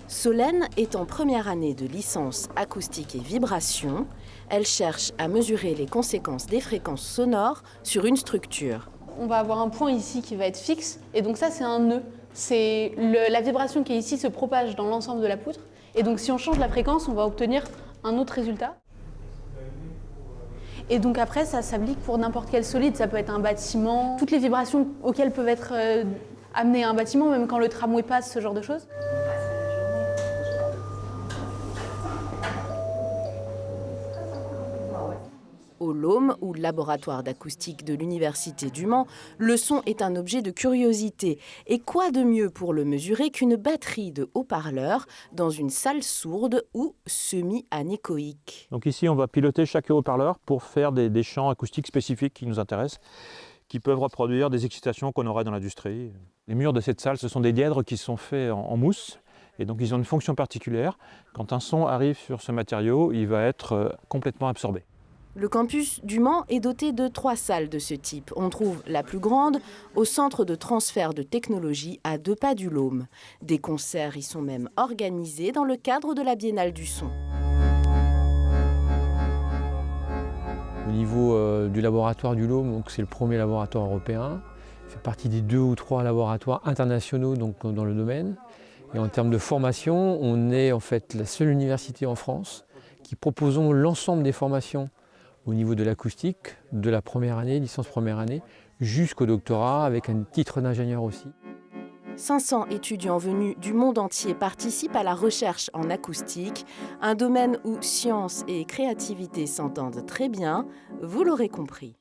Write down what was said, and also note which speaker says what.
Speaker 1: Solène est en première année de licence acoustique et vibration. Elle cherche à mesurer les conséquences des fréquences sonores sur une structure.
Speaker 2: On va avoir un point ici qui va être fixe, et donc ça c'est un nœud. La vibration qui est ici se propage dans l'ensemble de la poutre, et donc si on change la fréquence, on va obtenir un autre résultat. Et donc après, ça s'applique pour n'importe quel solide, ça peut être un bâtiment, toutes les vibrations auxquelles peuvent être amenées un bâtiment, même quand le tramway passe, ce genre de choses.
Speaker 1: Au LOM, ou laboratoire d'acoustique de l'Université du Mans, le son est un objet de curiosité. Et quoi de mieux pour le mesurer qu'une batterie de haut-parleurs dans une salle sourde ou semi-anéchoïque.
Speaker 3: Donc ici, on va piloter chaque haut-parleur pour faire des champs acoustiques spécifiques qui nous intéressent, qui peuvent reproduire des excitations qu'on aurait dans l'industrie. Les murs de cette salle, ce sont des dièdres qui sont faits en mousse. Et donc ils ont une fonction particulière. Quand un son arrive sur ce matériau, il va être complètement absorbé.
Speaker 1: Le campus du Mans est doté de 3 salles de ce type. On trouve la plus grande au centre de transfert de technologie à 2 pas du LOM. Des concerts y sont même organisés dans le cadre de la Biennale du son.
Speaker 4: Au niveau du laboratoire du LOM, c'est le premier laboratoire européen. Il fait partie des 2 ou 3 laboratoires internationaux dans le domaine. Et en termes de formation, on est en fait la seule université en France qui proposons l'ensemble des formations au niveau de l'acoustique, de la première année, licence première année, jusqu'au doctorat avec un titre d'ingénieur aussi.
Speaker 1: 500 étudiants venus du monde entier participent à la recherche en acoustique, un domaine où science et créativité s'entendent très bien, vous l'aurez compris.